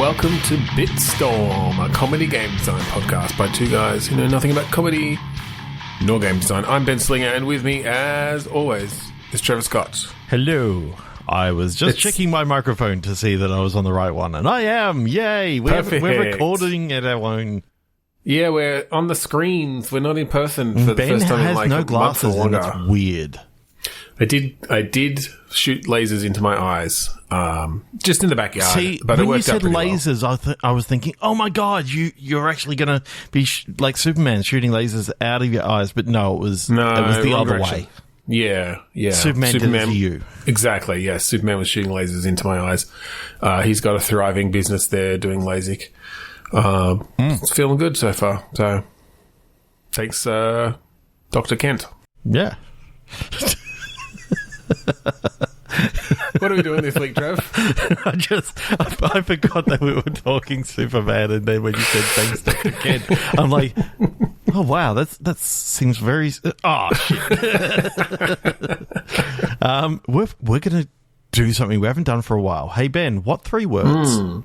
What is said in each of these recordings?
welcome to Bitstorm, a comedy game design podcast by two guys who know nothing about comedy nor game design. I'm Ben Slinger, and with me, as always, is Trevor Scott. Hello. I was just checking my microphone to see that I was on the right one, and I am. Yay! We're recording at our own. Yeah, we're on the screens. We're not in person for the first time in like no a month or glasses, longer. and it's weird. I did shoot lasers into my eyes, just in the backyard. See, but when it worked you said out pretty lasers, well. I was thinking, oh my god, you're actually going to be like Superman shooting lasers out of your eyes, but no, it was the other way. Yeah. Superman did it to you. Exactly, yes. Superman was shooting lasers into my eyes. He's got a thriving business there doing LASIK. It's feeling good so far. So, thanks, Dr. Kent. Yeah. What are we doing this week, Trev? I forgot that we were talking Superman, and then when you said thanks, Dr. Kent, I'm like, oh wow, that seems very. Shit. We're gonna do something we haven't done for a while. Hey Ben, what 3 words?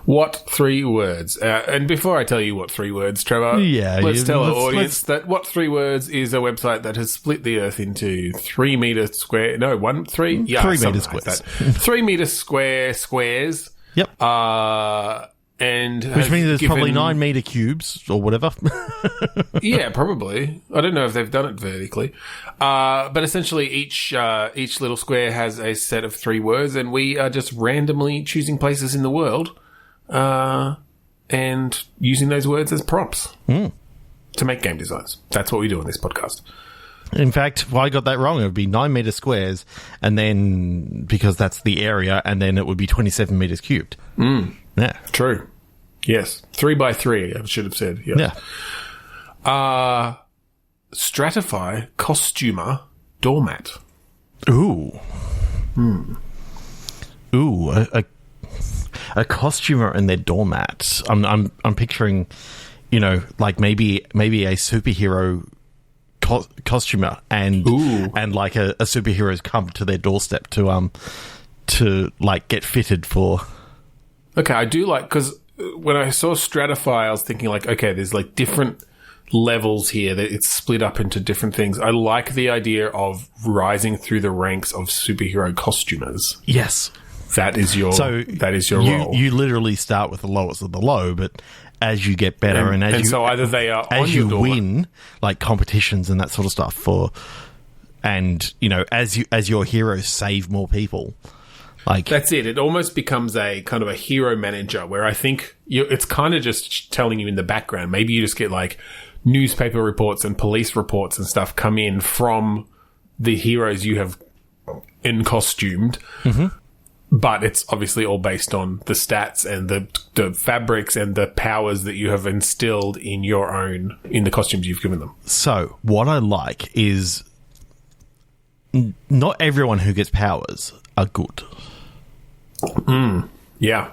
What 3 words? And before I tell you what 3 words, Trevor, let's tell our audience that What 3 Words is a website that has split the earth into 3 meter square. No, 1, 3? Yeah, 3 meter squares. Like 3 meter square squares. Yep. And which means there's probably 9 meter cubes or whatever. Yeah, probably. I don't know if they've done it vertically. But essentially each little square has a set of 3 words, and we are just randomly choosing places in the world and using those words as prompts to make game designs. That's what we do on this podcast. In fact, if I got that wrong, it would be 9 meter squares, and then, because that's the area, and then it would be 27 meters cubed. Yeah. True. Yes. 3 by 3, I should have said. Yeah. Stratify costumer doormat. Ooh. Ooh, a costumer and their doormat. I'm picturing, like maybe a superhero costumer and like a superhero's come to their doorstep to like get fitted for. Okay, I do like, because when I saw Stratify, I was thinking like, okay, there's like different levels here that it's split up into different things. I like the idea of rising through the ranks of superhero costumers. Yes. That is your role. You literally start with the lowest of the low, but as you get better so either they are as on you your door, win like competitions and that sort of stuff as your heroes save more people. Like, that's it. It almost becomes a kind of a hero manager where I think it's kind of just telling you in the background. Maybe you just get like newspaper reports and police reports and stuff come in from the heroes you have in-costumed. But it's obviously all based on the stats and the fabrics and the powers that you have instilled in the costumes you've given them. So what I like is not everyone who gets powers are good. Yeah.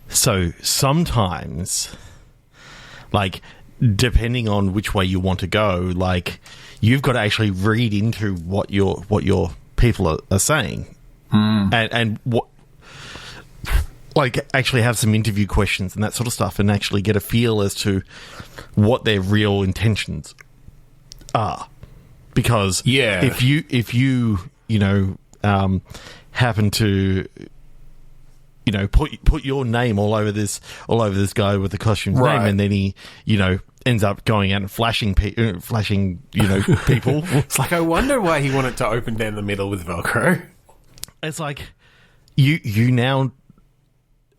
So sometimes, like, depending on which way you want to go, like, you've got to actually read into what your people are saying, and what, like, actually have some interview questions and that sort of stuff, and actually get a feel as to what their real intentions are. Because if you happen to put your name all over this guy with the costume's name, and then he ends up going out and flashing people. It's like, I wonder why he wanted to open down the middle with Velcro. It's like you now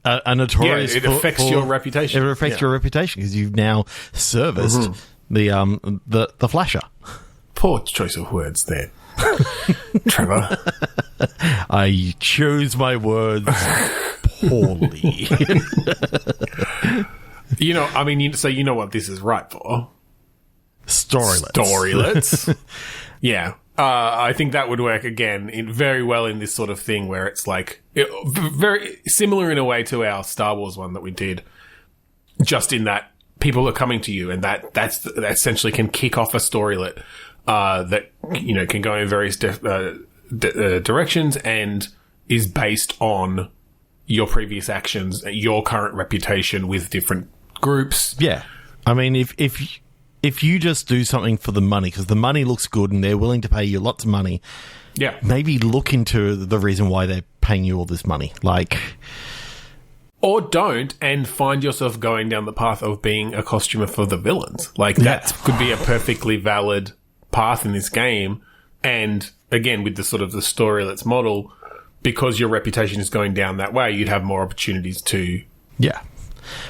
are notorious. It affects your reputation. It affects your reputation because you've now serviced the flasher. Poor choice of words there, Trevor. I chose my words poorly. So you know what this is right for? Storylets. Yeah. I think that would work again very well in this sort of thing where it's like very similar in a way to our Star Wars one that we did, just in that people are coming to you, and that essentially can kick off a storylet that can go in various directions and is based on your previous actions, your current reputation with different groups. Yeah. I mean, if you just do something for the money, because the money looks good and they're willing to pay you lots of money, Yeah. maybe look into the reason why they're paying you all this money. Like, Or don't, and find yourself going down the path of being a costumer for the villains. Like, that could be a perfectly valid path in this game. And again, with the sort of the story let's model, because your reputation is going down that way, you'd have more opportunities to. yeah.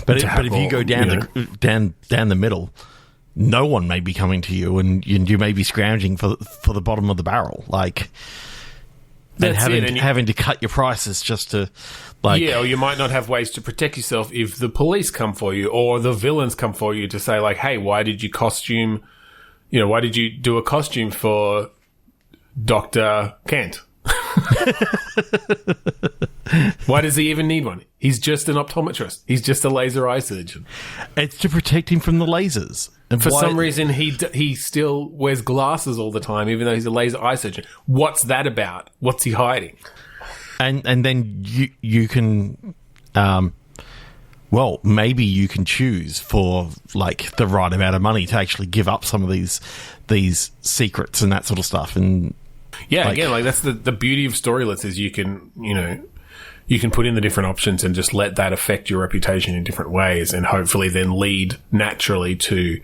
But if you go down down the middle, no one may be coming to you, and you may be scrounging for the bottom of the barrel, like, and having to cut your prices just to, like, yeah, or you might not have ways to protect yourself if the police come for you or the villains come for you to say, like, hey, why did you do a costume for Dr. Kent? Why does he even need one? He's just an optometrist. He's just a laser eye surgeon. It's to protect him from the lasers. And for some reason, he still wears glasses all the time, even though he's a laser eye surgeon. What's that about? What's he hiding? And then you can, well, maybe you can choose for, like, the right amount of money to actually give up some of these secrets and that sort of stuff. And yeah, again, like, that's the beauty of storylets is you can put in the different options and just let that affect your reputation in different ways, and hopefully then lead naturally to,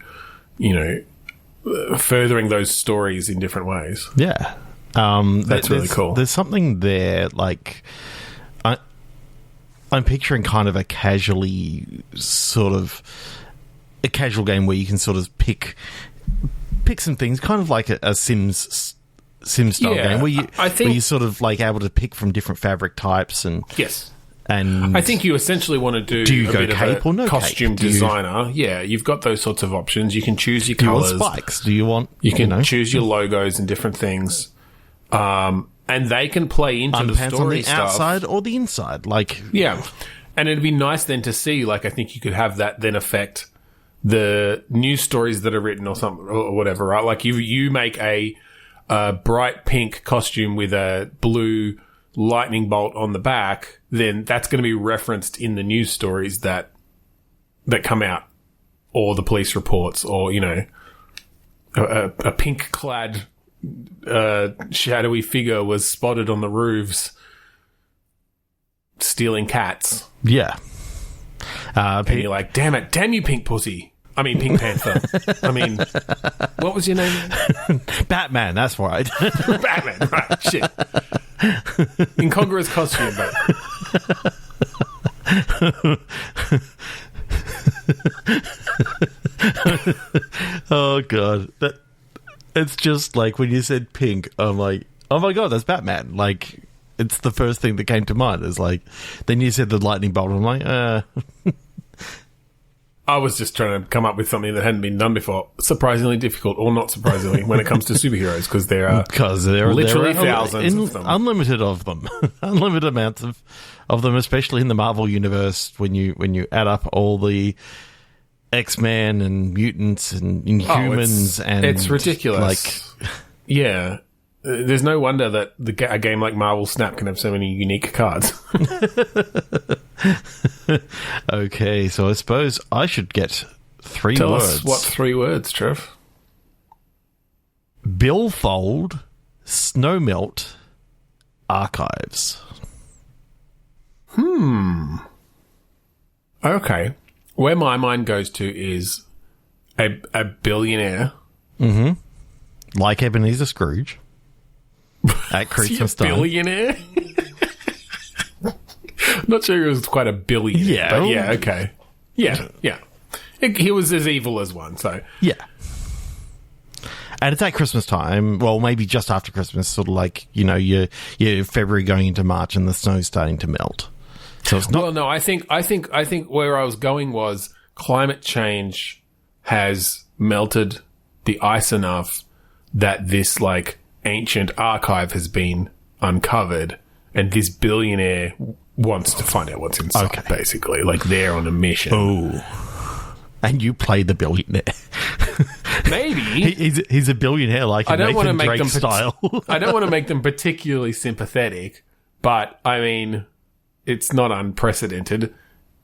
furthering those stories in different ways. Yeah. That's really cool. There's something there, like, I'm picturing kind of a casual game where you can sort of pick some things, kind of like a Sims style game where you're sort of like able to pick from different fabric types and yes. And I think you essentially want to do you a go bit cape of a or no costume cape? designer. Yeah, you've got those sorts of options. You can choose your Do you want colours. spikes? Do you want You can choose your logos and different things. And they can play into the underpants story on the stuff. outside or the inside? Like, Yeah. And it'd be nice then to see, like, I think you could have that then affect the news stories that are written or something or whatever, right? Like you make a bright pink costume with a blue lightning bolt on the back, then that's going to be referenced in the news stories that come out, or the police reports, or, a pink clad shadowy figure was spotted on the roofs stealing cats. yeah. And you're like, damn you, pink pussy. I mean, Pink Panther. I mean, what was your name? Batman, that's right. Batman, right, shit. Incongruous costume, but... Oh, God. It's just like when you said pink, I'm like, oh my God, that's Batman. Like, it's the first thing that came to mind. It's like, then you said the lightning bolt, I'm like, I was just trying to come up with something that hadn't been done before. Surprisingly difficult, or not surprisingly, when it comes to superheroes, because there are literally thousands of them. Unlimited of them. Unlimited amounts of them, especially in the Marvel universe, when you add up all the X-Men and mutants and Inhumans. It's ridiculous. Like, yeah. There's no wonder that a game like Marvel Snap can have so many unique cards. Okay, so I suppose I should get 3 Tell words. us what 3 words, Trev? Billfold, snowmelt, archives. Okay. Where my mind goes to is a billionaire. Mm-hmm. Like Ebenezer Scrooge. At Christmas time. Billionaire? Not sure he was quite a billionaire. Yeah. But yeah, okay. Yeah. He was as evil as one, so. Yeah. And it's at Christmas time. Well, maybe just after Christmas, sort of like, you're February going into March and the snow's starting to melt. So it's not. Well, no, I think where I was going was climate change has melted the ice enough that this, like, ancient archive has been uncovered, and this billionaire wants to find out what's inside, basically. Like, they're on a mission. Oh. And you play the billionaire. Maybe. He's a billionaire, like in Nathan Drake style. I don't want to make them particularly sympathetic, but, I mean, it's not unprecedented.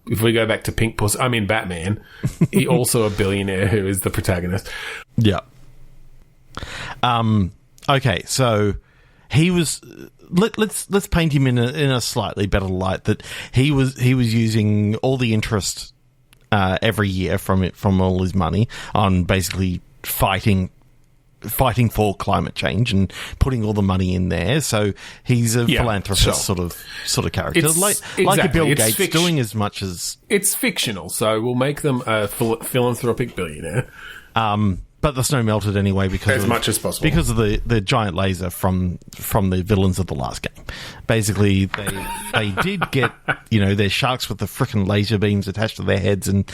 If we go back to Batman, he also a billionaire who is the protagonist. Yeah. Okay, so he was. Let's paint him in a slightly better light. That he was using all the interest every year from all his money on basically fighting for climate change and putting all the money in there. So he's a philanthropist sort of character, like a Bill Gates, doing as much as it's fictional. So we'll make them a philanthropic billionaire. But the snow melted anyway because much as possible because of the giant laser from the villains of the last game. Basically, they did get their sharks with the frickin' laser beams attached to their heads, and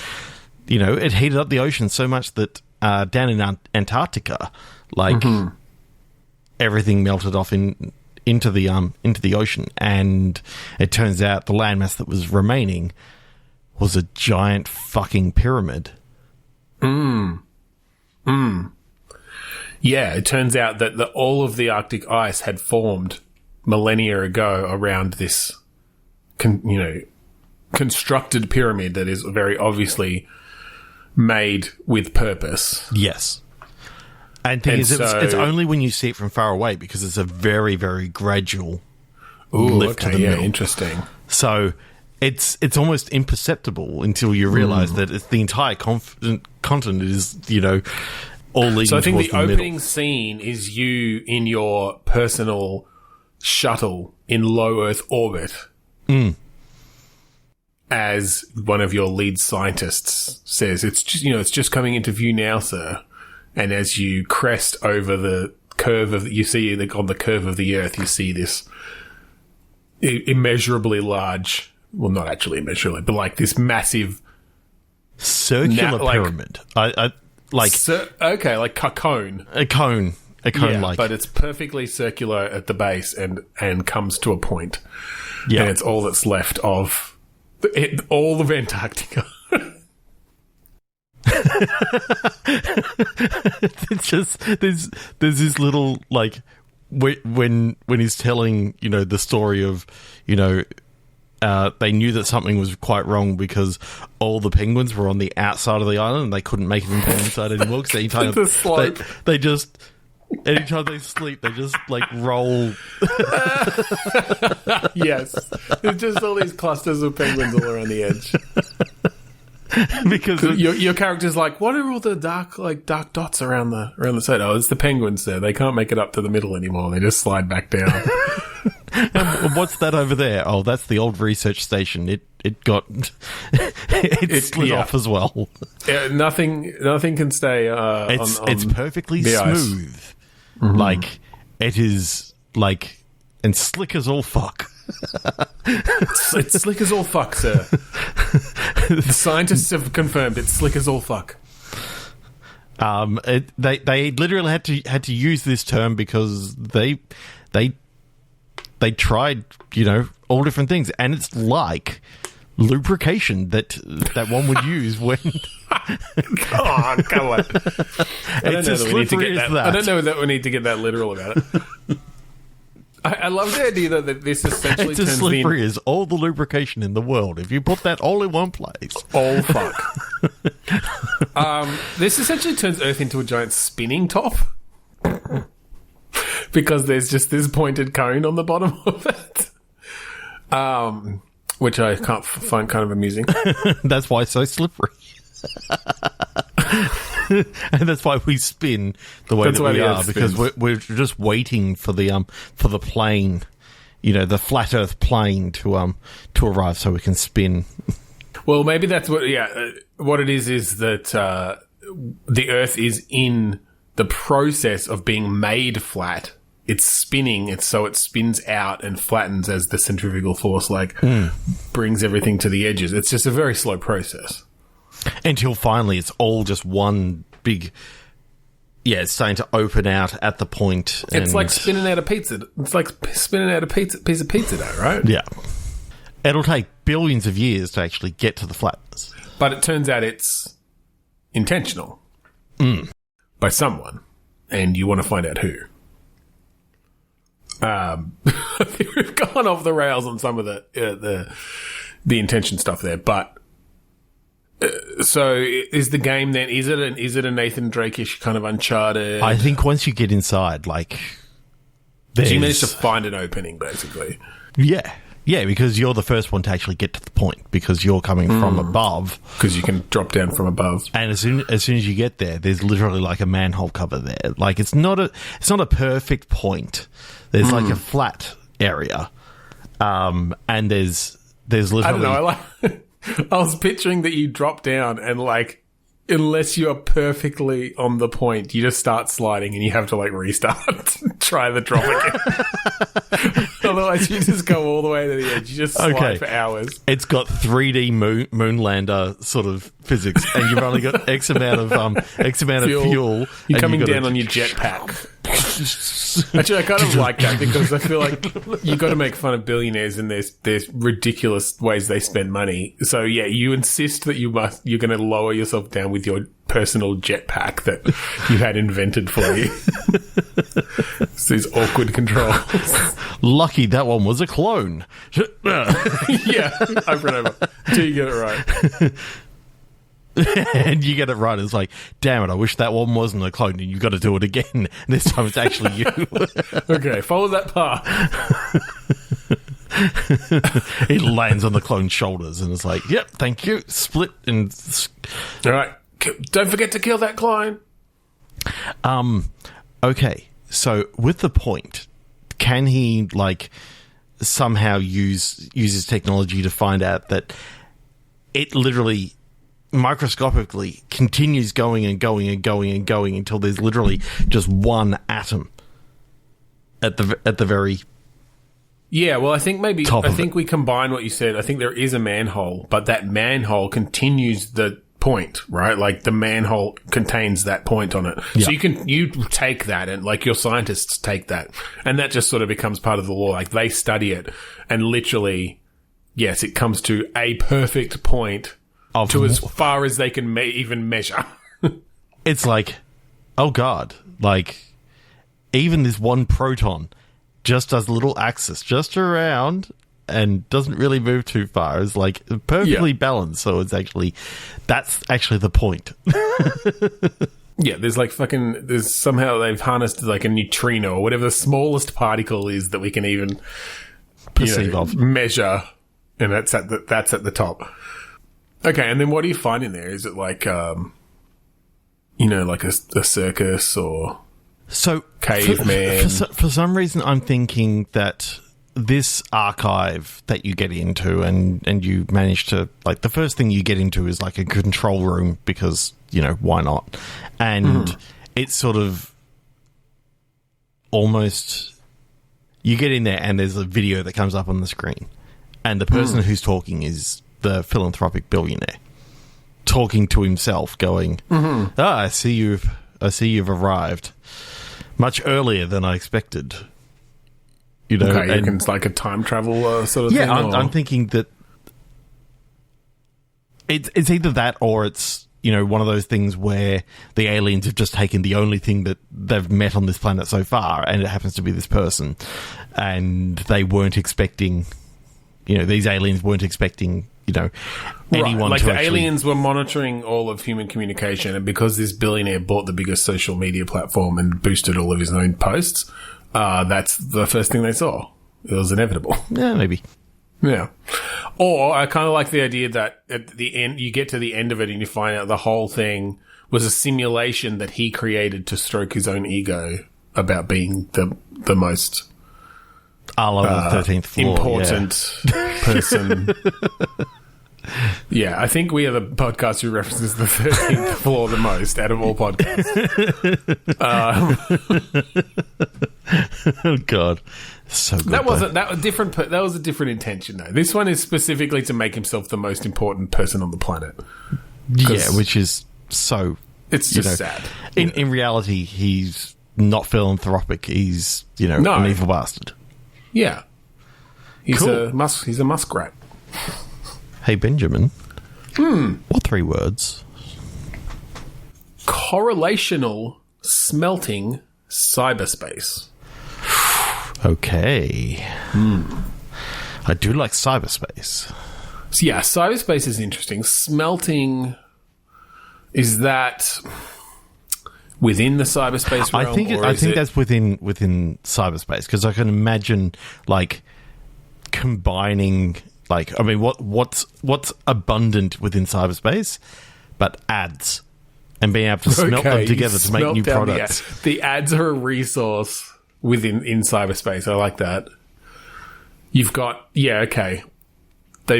it heated up the ocean so much that down in Antarctica, everything melted off into the ocean, and it turns out the landmass that was remaining was a giant fucking pyramid. Yeah, it turns out that all of the Arctic ice had formed millennia ago around this, constructed pyramid that is very obviously made with purpose. Yes. And it's only when you see it from far away because it's a very, very gradual lift to the middle. Interesting. So it's almost imperceptible until you realise that it's the entire continent is, all leading. So I think the opening scene is you in your personal shuttle in low Earth orbit as one of your lead scientists says, it's just coming into view now, sir. And as you crest over the curve on the curve of the Earth, you see this immeasurably large, well, not actually immeasurably, but like this massive circular pyramid. Like a cone. A cone, like. But it's perfectly circular at the base and comes to a point. Yeah. And it's all that's left of all of Antarctica. It's just there's this little when he's telling the story of they knew that something was quite wrong because all the penguins were on the outside of the island and they couldn't make it into the inside anymore because anytime they sleep, they just roll. Yes, there's just all these clusters of penguins all around the edge. Because your character's like, what are all the dark dots around the side? Oh, it's the penguins there. They can't make it up to the middle anymore. They just slide back down. And what's that over there? Oh, that's the old research station. It split off as well. Nothing can stay. It's perfectly smooth. Mm-hmm. It is and slick as all fuck. It's slick as all fuck, sir. The scientists have confirmed it's slick as all fuck. They literally had to use this term because they tried all different things, and it's like lubrication that one would use when. Come on. It's as slippery as that. I don't know that we need to get that literal about it. I love the idea though that this essentially it's as slippery as all the lubrication in the world. If you put that all in one place, oh fuck. This essentially turns Earth into a giant spinning top because there's just this pointed cone on the bottom of it, which I find kind of amusing. That's why it's so slippery. And that's why we spin the way that we are, because we're just waiting for the plane, the flat Earth plane to arrive so we can spin. Well, maybe that's what it is that the Earth is in the process of being made flat. It's spinning, so it spins out and flattens as the centrifugal force brings everything to the edges. It's just a very slow process. Until finally it's all just one big... Yeah, it's starting to open out at the point. It's like spinning out a pizza. It's like spinning out a piece of pizza dough, right? Yeah. It'll take billions of years to actually get to the flatness. But it turns out it's intentional. By someone. And you want to find out who. I think we've gone off the rails on some of the intention stuff there, but so is the game then? Is it a Nathan Drake-ish kind of Uncharted? I think once you get inside, like, you manage to find an opening, basically. Yeah, because you're the first one to actually get to the point because you're coming from above. Because you can drop down from above, and as soon as you get there, there's literally like a manhole cover there. Like it's not a perfect point. There's like a flat area, and there's literally. I don't know. I was picturing that you drop down and, like, unless you're perfectly on the point, you just start sliding and you have to, like, restart. Try the drop again. Otherwise, you just go all the way to the edge. You just slide for hours. It's got 3D moonlander sort of physics, and you've only got X amount of fuel. You're coming down on your jetpack. Actually, I kind of like that because I feel like you got to make fun of billionaires and there's ridiculous ways they spend money. So yeah, you insist that you're going to lower yourself down with your personal jetpack that you had invented for you. It's these awkward controls. Lucky that one was a clone. Yeah, over and over until you get it right. And you get it right. It's like, damn it, I wish that one wasn't a clone, and you've got to do it again. This time it's actually you. Okay, follow that path. It lands on the clone's shoulders, and it's like, yep, thank you. Split and... All right, don't forget to kill that clone. Okay, so with the point, can he, like, somehow use his technology to find out that it literally... microscopically continues going and going and going and going until there's literally just one atom at the very well, I think we combine what you said. I think there is a manhole, but that manhole continues the point, right? Like the manhole contains that point on it. Yeah. So you take that and like your scientists take that and that just sort of becomes part of the law. Like they study it and literally, yes, it comes to a perfect point to as far as they can even measure. It's like, oh God, like even this one proton just does a little axis just around and doesn't really move too far. It's like perfectly balanced. So that's actually the point. Yeah, there's somehow they've harnessed like a neutrino or whatever the smallest particle is that we can even perceive of measure. And that's at the top. Okay, and then what do you find in there? Is it like, like a circus or caveman? For some reason, I'm thinking that this archive that you get into and you manage to, like, the first thing you get into is like a control room because, why not? And it's sort of almost, you get in there and there's a video that comes up on the screen and the person who's talking is the philanthropic billionaire talking to himself going, I see you've arrived much earlier than I expected. Okay, and it's like a time travel sort of thing? Yeah, I'm thinking that it's either that or it's, one of those things where the aliens have just taken the only thing that they've met on this planet so far and it happens to be this person and they weren't expecting, these aliens weren't expecting anyone like to the aliens were monitoring all of human communication, and because this billionaire bought the biggest social media platform and boosted all of his own posts, that's the first thing they saw. It was inevitable. Yeah, maybe. Yeah. Or I kind of like the idea that at the end, you get to the end of it and you find out the whole thing was a simulation that he created to stroke his own ego about being the most on the 13th floor, important person. Yeah, I think we are the podcast who references the 13th floor the most out of all podcasts. Oh God, so good. That was a different intention though. This one is specifically to make himself the most important person on the planet. Yeah, which is so. It's just sad. In reality, he's not philanthropic. He's an evil bastard. Yeah, he's cool. He's a muskrat. Hey, Benjamin. What 3 words? Correlational smelting cyberspace. Okay. I do like cyberspace. So yeah, cyberspace is interesting. Smelting, is that within the cyberspace realm? I think that's within cyberspace, because I can imagine like combining, like, I mean, what's abundant within cyberspace, but ads, and being able to smelt them together to make new products. The ads are a resource in cyberspace. I like that. You've got they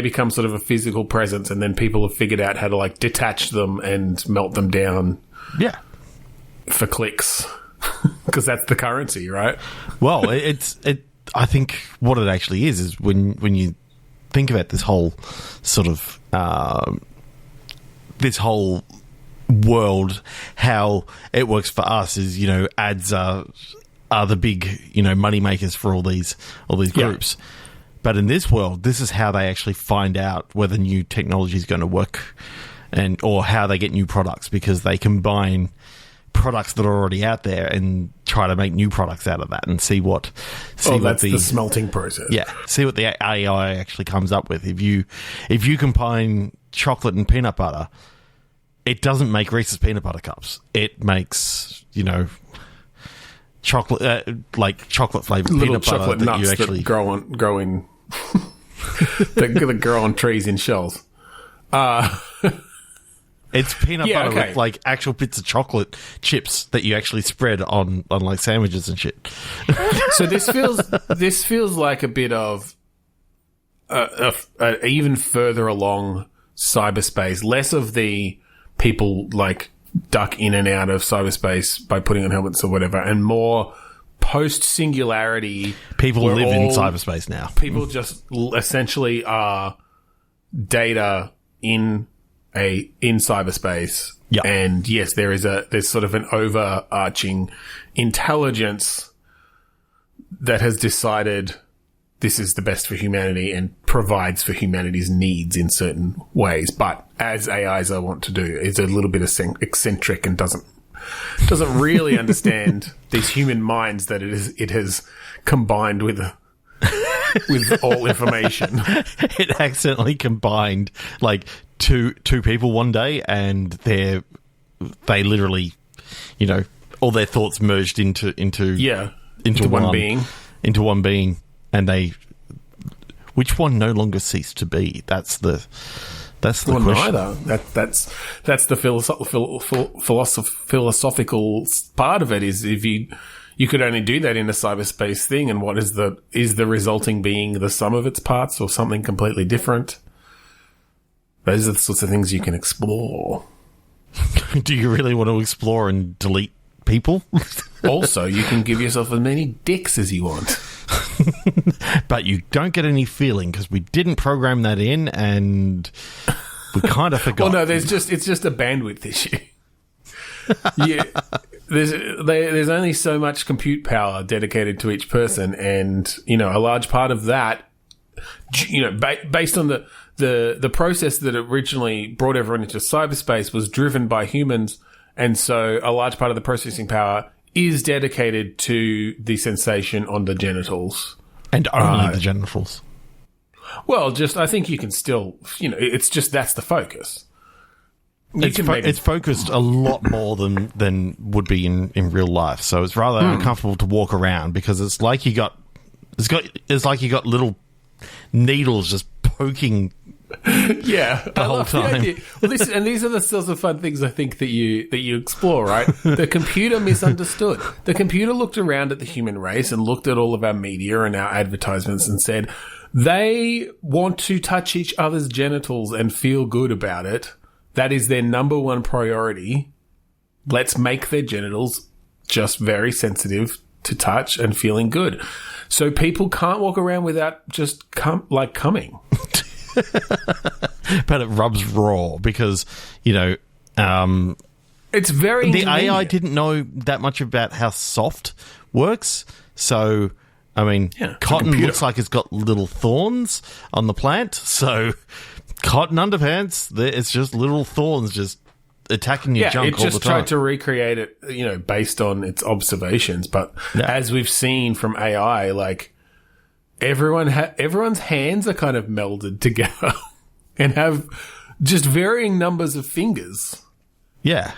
become sort of a physical presence, and then people have figured out how to like detach them and melt them down. Yeah. For clicks, because that's the currency, right? Well, I think what it actually is when you think about this whole sort of this whole world, how it works for us is, you know, ads are the big, you know, money makers for all these groups. But in this world, this is how they actually find out whether new technology is going to work, or how they get new products, because they combine products that are already out there and try to make new products out of that, and see what the smelting process. Yeah, see what the AI actually comes up with. If you combine chocolate and peanut butter, it doesn't make Reese's peanut butter cups. It makes, you know, chocolate like chocolate flavored peanut butter chocolate that nuts you actually that grow in that grow on trees in shells. It's peanut butter with like actual bits of chocolate chips that you actually spread on like sandwiches and shit. So this feels like a bit of even further along cyberspace, less of the people like duck in and out of cyberspace by putting on helmets or whatever, and more post-singularity. People live in cyberspace now. People just essentially are data in cyberspace. Yeah. And yes, there's sort of an overarching intelligence that has decided this is the best for humanity and provides for humanity's needs in certain ways. But as AIs I want to do, is a little bit eccentric and doesn't really understand these human minds that it has combined with all information. It accidentally combined like two people one day, and they literally, you know, all their thoughts merged into one being, and which one no longer ceased to be? That's the question. Neither. That's the philosophical part of it. Is if you could only do that in a cyberspace thing, and what is the resulting being the sum of its parts, or something completely different? Those are the sorts of things you can explore. Do you really want to explore and delete people? Also, you can give yourself as many dicks as you want. But you don't get any feeling, because we didn't program that in, and we kind of forgot. Well, no, it's just a bandwidth issue. Yeah, there's only so much compute power dedicated to each person, and you know, a large part of that, you know, based on the process that originally brought everyone into cyberspace was driven by humans, and so a large part of the processing power is dedicated to the sensation on the genitals. And only the genitals. Well, I think you can still, you know, it's just that's the focus. It's focused a lot more than would be in real life, so it's rather uncomfortable to walk around, because it's like you got little needles just poking. Yeah, the whole time. The well, these are the sorts of fun things I think that you explore, right? The computer misunderstood. The computer looked around at the human race and looked at all of our media and our advertisements and said, they want to touch each other's genitals and feel good about it. That is their number one priority. Let's make their genitals just very sensitive to touch and feeling good. So people can't walk around without just coming. But it rubs raw, because, you know, it's very the inconvenient. AI didn't know that much about how soft works. So, I mean, cotton looks like it's got little thorns on the plant. So, cotton underpants, it's just little thorns just attacking your junk all the time. It just tried to recreate it, based on its observations. But as we've seen from AI, like everyone's hands are kind of melded together and have just varying numbers of fingers. Yeah.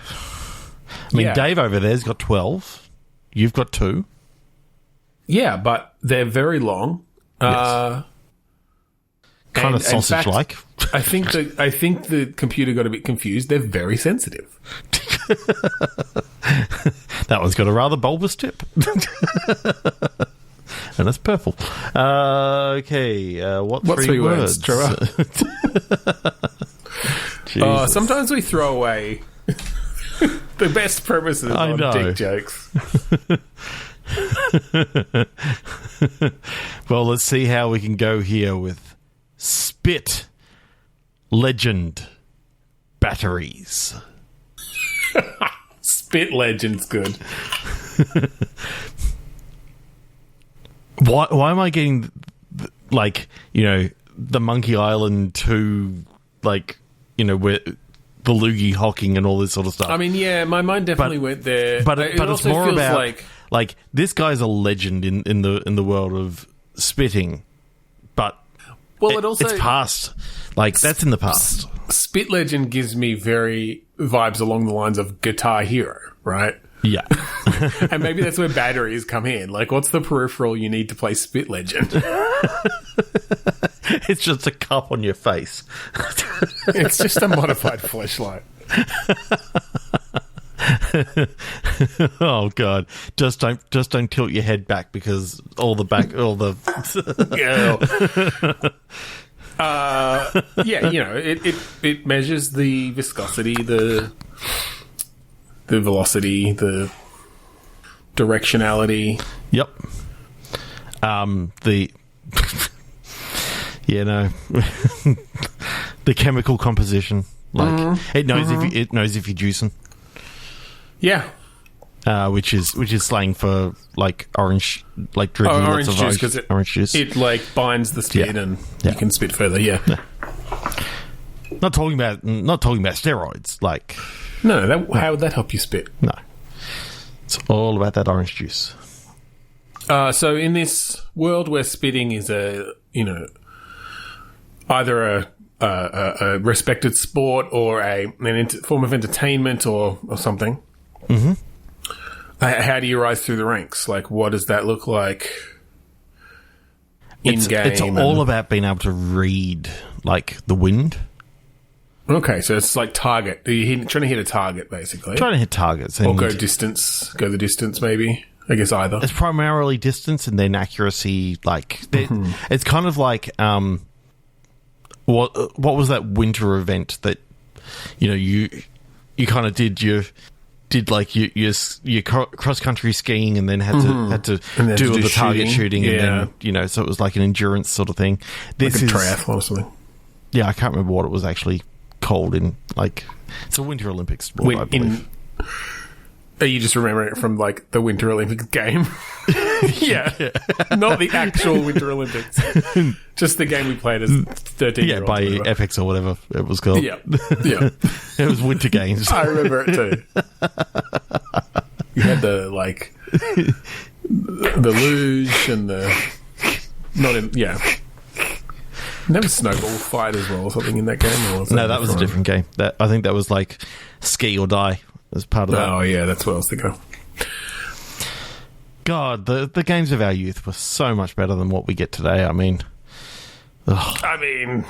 I mean, Dave over there's got 12. You've got 2. Yeah, but they're very long. Yes. Kind of sausage-like. I think the computer got a bit confused. They're very sensitive. That one's got a rather bulbous tip. And it's purple. Okay, what three words? Trevor? Sometimes we throw away the best premises on dick jokes. Well, let's see how we can go here with spit legend batteries. Spit legend's good. Why am I getting the Monkey Island 2, where the loogie hocking and all this sort of stuff? I mean, yeah, my mind definitely went there. But it's more about like this guy's a legend in the world of spitting. But it's past. Like that's in the past. Spit legend gives me very vibes along the lines of Guitar Hero, right? Yeah. And maybe that's where batteries come in. Like, what's the peripheral you need to play Spit Legend? It's just a cup on your face. It's just a modified fleshlight. Oh God! Just don't tilt your head back because it measures the viscosity, the velocity, the directionality. Yep. The chemical composition. Like it knows if you're juicing. Yeah. Which is slang for like orange, like drinking lots of juice because orange juice. It like binds the spit and you can spit further. Yeah. Not talking about steroids. Like how would that help you spit? No, it's all about that orange juice. So in this world where spitting is either a respected sport or a form of entertainment or something. Mm-hmm. How do you rise through the ranks? Like, what does that look like in game? It's all about being able to read, like, the wind. Okay, so it's like target. Are you trying to hit a target, basically? Trying to hit targets. Or go the distance, maybe? I guess either. It's primarily distance and then accuracy. Like, it's kind of like, what was that winter event that, you kind of did your cross country skiing and then had to do the target shooting and then so it was like an endurance sort of thing. This is triathlon or something. Yeah, I can't remember what it was actually called in. Like, it's a Winter Olympics sport, I believe. You just remember it from like the Winter Olympics game? Yeah, not the actual Winter Olympics. Just the game we played as 13-year-olds. Yeah, by FX or whatever it was called. Yeah. It was Winter Games. I remember it too. You had the luge and Never snowball fight as well or something in that game? Or no, that was a different game. I think that was like ski or die as part of that. Oh, yeah, that's what I was thinking of. God, the games of our youth were so much better than what we get today. I mean... Ugh. I mean...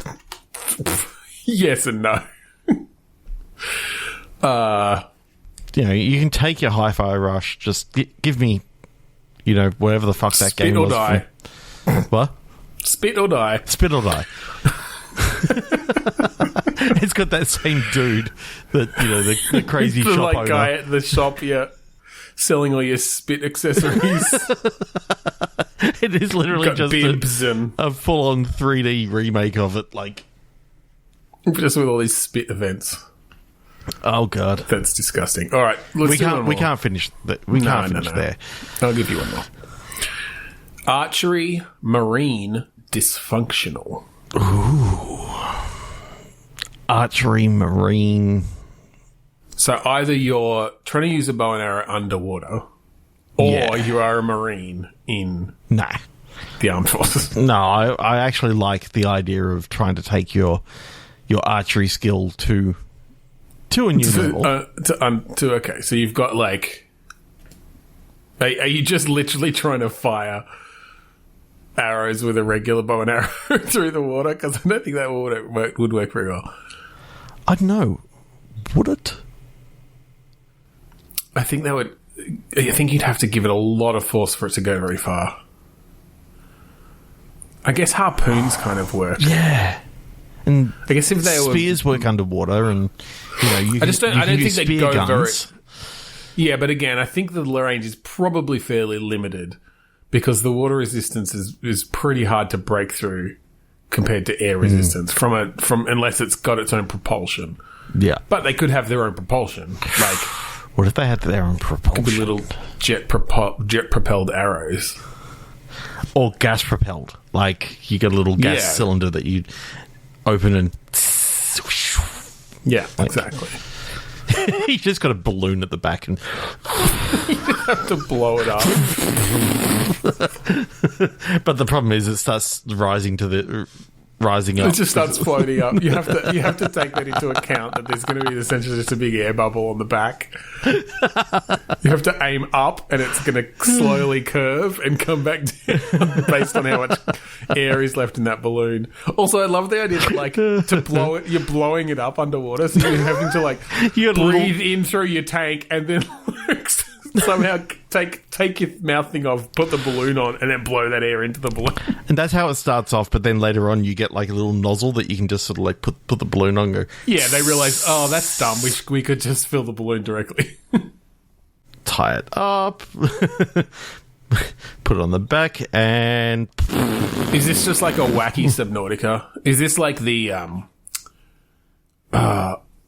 yes and no. You can take your Hi-Fi Rush, just give me, whatever the fuck that game was. Spit or die. What? Spit or die. Spit or die. It's got that same dude that the crazy the shop owner guy at the shop, selling all your spit accessories. It is literally just a full-on 3D remake of it, like just with all these spit events. Oh God, that's disgusting. All right, we can't finish that. We can't finish there. I'll give you one more. Archery marine dysfunctional. Ooh. Archery marine. So either you're trying to use a bow and arrow underwater, or you are a Marine in the armed forces. No, I actually like the idea of trying to take your archery skill to a new level. Okay, so you've got like... Are you just literally trying to fire arrows with a regular bow and arrow through the water? Because I don't think that would work very well. I don't know. Would it? I think that would... I think you'd have to give it a lot of force for it to go very far. I guess harpoons kind of work. Yeah. And I guess if they spears work underwater, and I don't think they go guns. Very... Yeah, but again, I think the range is probably fairly limited because the water resistance is pretty hard to break through compared to air resistance from unless it's got its own propulsion. Yeah, but they could have their own propulsion. Like, what if they had their own propulsion? Could be little jet propelled arrows, or gas propelled. Like you get a little gas cylinder that you open and exactly. You just got a balloon at the back and you have to blow it up. But the problem is it starts rising up. It just starts floating up. You have to take that into account that there's going to be essentially just a big air bubble on the back. You have to aim up and it's going to slowly curve and come back down based on how much air is left in that balloon. Also, I love the idea that to blow it, you're blowing it up underwater, so you're having to breathe in through your tank and then somehow take your mouth thing off, put the balloon on, and then blow that air into the balloon. And that's how it starts off, but then later on you get like a little nozzle that you can just sort of like put the balloon on and go... Yeah, they realise, oh, that's dumb. We could just fill the balloon directly. Tie it up. Put it on the back and... Is this just like a wacky Subnautica? Is this like the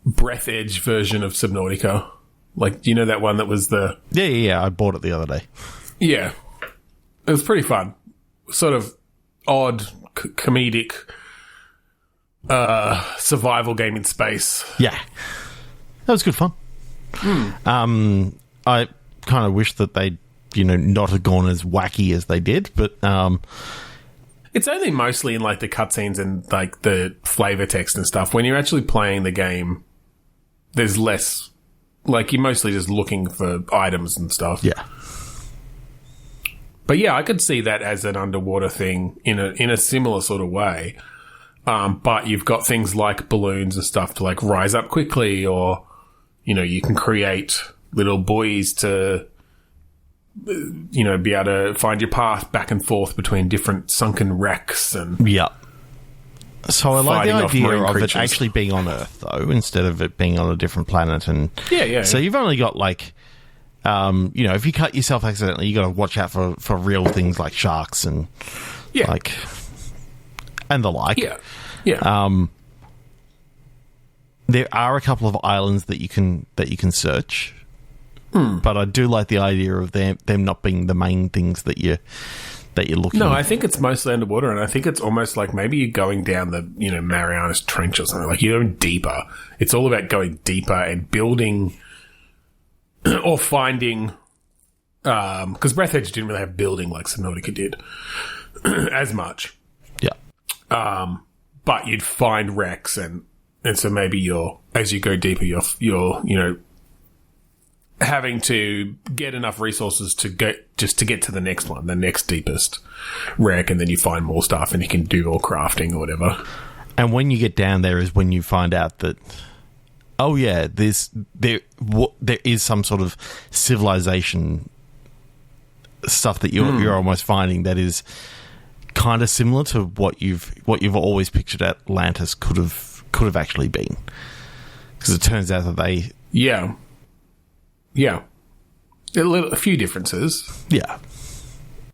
Breath Edge version of Subnautica? Like, do you know that one that was the... Yeah, I bought it the other day. Yeah. It was pretty fun. Sort of odd, comedic survival game in space. Yeah. That was good fun. I kind of wish that they'd, not have gone as wacky as they did, but... It's only mostly in, like, the cutscenes and, like, the flavor text and stuff. When you're actually playing the game, there's less... Like, you're mostly just looking for items and stuff. Yeah. But yeah, I could see that as an underwater thing in a similar sort of way. But you've got things like balloons and stuff to, like, rise up quickly, or, you can create little buoys to, be able to find your path back and forth between different sunken wrecks and... Yeah. So I like the idea of creatures. it actually being on Earth, though, instead of it being on a different planet. And so you've only got, like, if you cut yourself accidentally, you got to watch out for real things like sharks and and the like. Yeah. There are a couple of islands that you can search, but I do like the idea of them not being the main things that you're looking at. No, I think it's mostly underwater, and I think it's almost like maybe you're going down the, Marianas Trench or something. Like, you're going deeper. It's all about going deeper and building or finding... Because Breath Edge didn't really have building like Subnautica did as much. Yeah. But you'd find wrecks, and so maybe as you go deeper, you're having to get enough resources to get to the next one, the next deepest wreck, and then you find more stuff and you can do more crafting or whatever. And when you get down there is when you find out that, oh yeah, there is some sort of civilization stuff that you're almost finding that is kind of similar to what you've always pictured Atlantis could have actually been, because it turns out that they Yeah. A few differences. Yeah.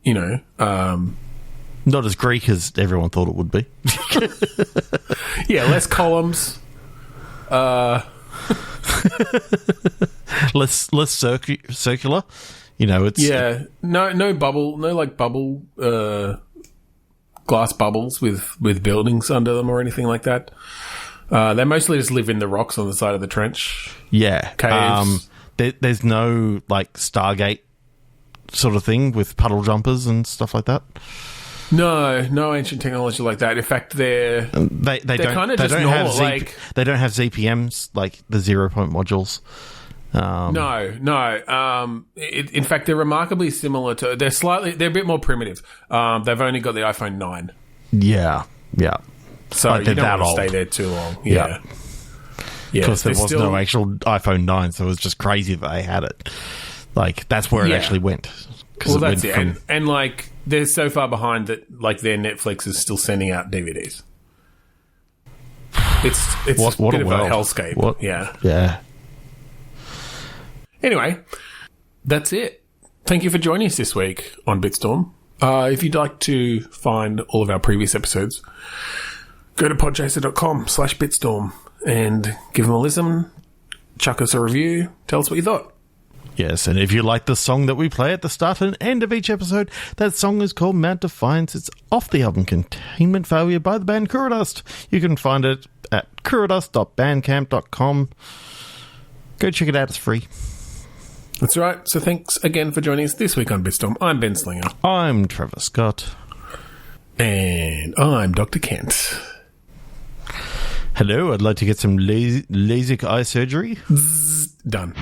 Not as Greek as everyone thought it would be. Yeah, less columns. Less circular. It's... Yeah. No bubble, no like bubble, glass bubbles with buildings under them or anything like that. They mostly just live in the rocks on the side of the trench. Yeah. Caves. There's no, like, Stargate sort of thing with puddle jumpers and stuff like that. No ancient technology like that. In fact, they're kind of just normal. They don't have ZPMs, like the 0-point modules. No. In fact, they're remarkably similar to. They're a bit more primitive. They've only got the iPhone 9. Yeah. So like you don't want to stay there too long. Yeah. Because there was no actual iPhone 9, so it was just crazy that they had it. Like, that's where it actually went. Well, that's it. And like, they're so far behind that, like, their Netflix is still sending out DVDs. It's what a bit a of a world. hellscape. Yeah. Anyway, that's it. Thank you for joining us this week on Bitstorm. If you'd like to find all of our previous episodes, go to podchaser.com/Bitstorm and give them a listen, chuck us a review, tell us what you thought. Yes, and if you like the song that we play at the start and end of each episode, that song is called Mount Defiance. It's off the album Containment Failure by the band Kuradust. You can find it at kuradust.bandcamp.com. Go check it out, it's free. That's right. So thanks again for joining us this week on Bitstorm. I'm Ben Slinger. I'm Trevor Scott. And I'm Dr. Kent. Hello, I'd like to get some LASIK eye surgery. Done.